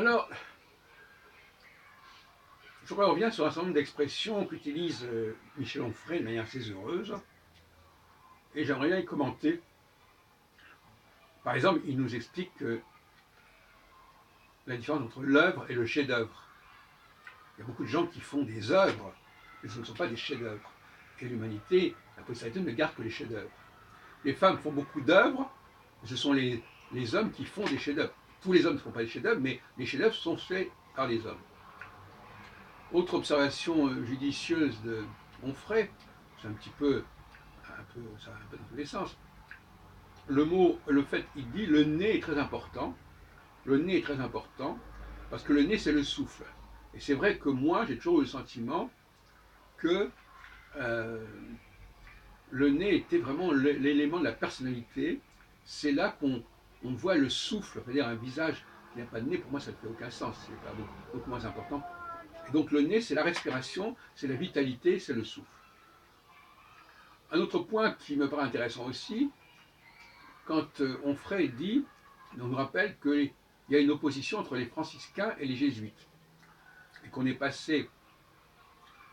Alors, je voudrais revenir sur un certain nombre d'expressions qu'utilise Michel Onfray de manière assez heureuse, et j'aimerais bien y commenter. Par exemple, il nous explique la différence entre l'œuvre et le chef-d'œuvre. Il y a beaucoup de gens qui font des œuvres, mais ce ne sont pas des chefs-d'œuvre. Et l'humanité, la postérité, ne garde que les chefs-d'œuvre. Les femmes font beaucoup d'œuvres, ce sont les hommes qui font des chefs-d'œuvre. Tous les hommes ne font pas des chefs-d'œuvre, mais les chefs-d'œuvre sont faits par les hommes. Autre observation judicieuse de Onfray, c'est ça va un peu dans tous les sens. Le fait, il dit le nez est très important. Le nez est très important parce que le nez c'est le souffle. Et c'est vrai que moi j'ai toujours eu le sentiment que euh, le nez était vraiment l'élément de la personnalité. C'est là qu'on voit le souffle, c'est-à-dire un visage qui n'a pas de nez. Pour moi ça ne fait aucun sens, c'est pas beaucoup moins important. Et donc le nez c'est la respiration, c'est la vitalité, c'est le souffle. Un autre point qui me paraît intéressant aussi, quand Onfray dit, on nous rappelle qu'il y a une opposition entre les franciscains et les jésuites, et qu'on est passé,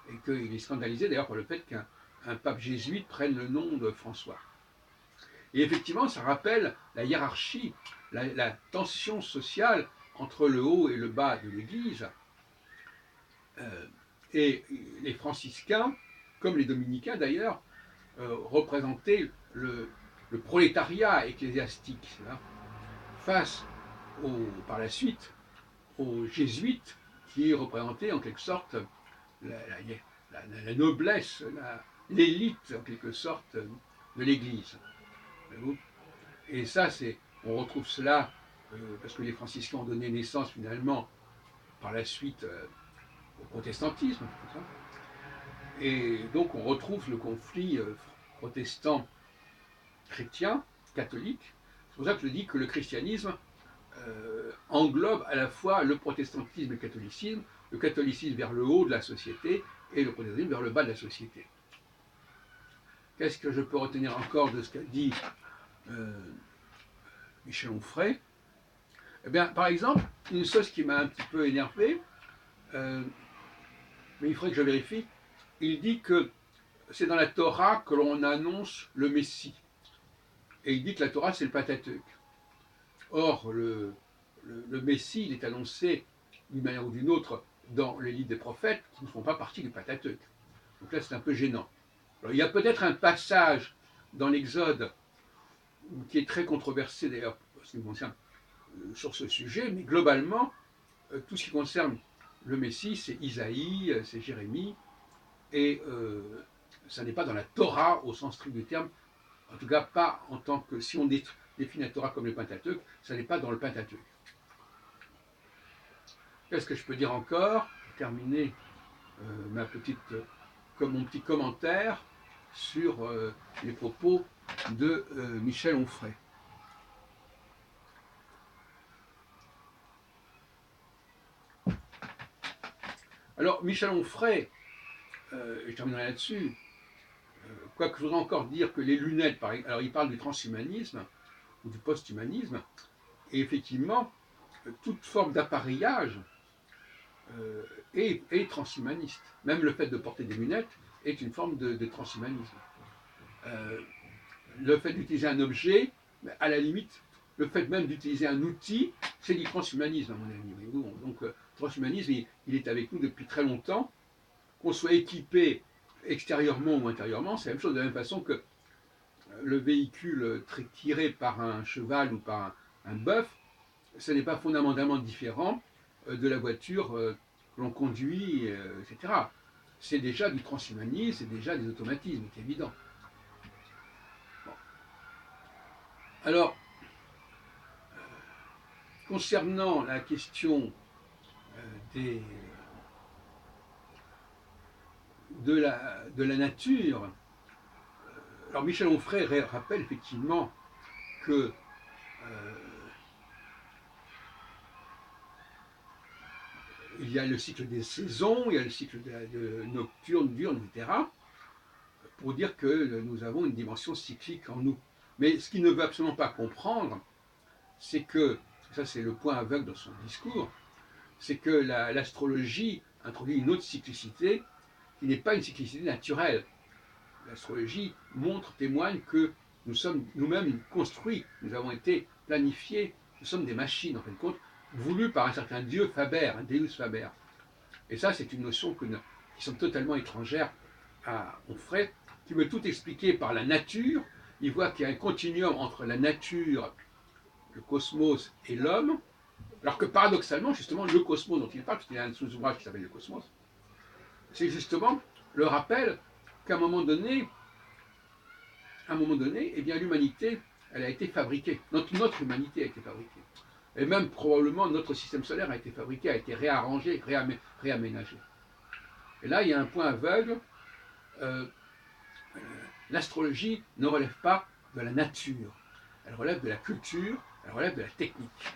et qu'il est scandalisé d'ailleurs par le fait qu'un pape jésuite prenne le nom de François. Et effectivement, ça rappelle la hiérarchie, la tension sociale entre le haut et le bas de l'Église. Et les franciscains, comme les dominicains d'ailleurs, représentaient le prolétariat ecclésiastique, hein, face par la suite aux jésuites qui représentaient en quelque sorte la noblesse, l'élite en quelque sorte de l'Église. Et ça, on retrouve cela parce que les franciscains ont donné naissance finalement par la suite au protestantisme. Et donc on retrouve le conflit protestant-chrétien, catholique. C'est pour ça que je dis que le christianisme englobe à la fois le protestantisme et le catholicisme vers le haut de la société et le protestantisme vers le bas de la société. Qu'est-ce que je peux retenir encore de ce qu'a dit Michel Onfray? Eh bien, par exemple, une chose qui m'a un petit peu énervé, mais il faudrait que je vérifie, il dit que c'est dans la Torah que l'on annonce le Messie. Et il dit que la Torah, c'est le Pentateuque. Or, le Messie, il est annoncé d'une manière ou d'une autre dans les livres des prophètes qui ne font pas partie du Pentateuque. Donc là, c'est un peu gênant. Alors, il y a peut-être un passage dans l'Exode qui est très controversé d'ailleurs, ce qui me concerne, sur ce sujet, mais globalement, tout ce qui concerne le Messie, c'est Isaïe, c'est Jérémie, et ça n'est pas dans la Torah au sens strict du terme, en tout cas pas en tant que, si on définit la Torah comme le Pentateuque, ça n'est pas dans le Pentateuque. Qu'est-ce que je peux dire encore? Terminer mon petit commentaire sur les propos de Michel Onfray. Alors, Michel Onfray, je terminerai là-dessus, quoique je voudrais encore dire que les lunettes, par exemple, alors il parle du transhumanisme ou du post-humanisme, et effectivement, toute forme d'appareillage est transhumaniste. Même le fait de porter des lunettes est une forme de transhumanisme. Le fait d'utiliser un objet, à la limite, le fait même d'utiliser un outil, c'est du transhumanisme, à mon avis. Donc, le transhumanisme, il est avec nous depuis très longtemps. Qu'on soit équipé extérieurement ou intérieurement, c'est la même chose, de la même façon que le véhicule tiré par un cheval ou par un bœuf, ce n'est pas fondamentalement différent de la voiture que l'on conduit, etc. C'est déjà du transhumanisme, c'est déjà des automatismes, c'est évident. Bon. Alors, concernant la question de la nature, alors Michel Onfray rappelle effectivement que il y a le cycle des saisons, il y a le cycle de nocturne, diurne, etc., pour dire que nous avons une dimension cyclique en nous. Mais ce qu'il ne veut absolument pas comprendre, c'est que, ça c'est le point aveugle dans son discours, c'est que l'astrologie introduit une autre cyclicité qui n'est pas une cyclicité naturelle. L'astrologie montre, témoigne que nous sommes nous-mêmes construits, nous avons été planifiés, nous sommes des machines en fin de compte, voulues par un certain dieu Faber, un Deus Faber. Et ça, c'est une notion qui sont totalement étrangères à Onfray, qui veut tout expliquer par la nature. Il voit qu'il y a un continuum entre la nature, le cosmos et l'homme, alors que paradoxalement, justement, le cosmos dont il parle, parce qu'il y a un sous-ouvrage qui s'appelle le cosmos, c'est justement le rappel qu'à un moment donné, eh bien, l'humanité, elle a été fabriquée. Notre humanité a été fabriquée. Et même probablement notre système solaire a été fabriqué, a été réarrangé, réaménagé. Et là, il y a un point aveugle. L'astrologie ne relève pas de la nature. Elle relève de la culture, elle relève de la technique.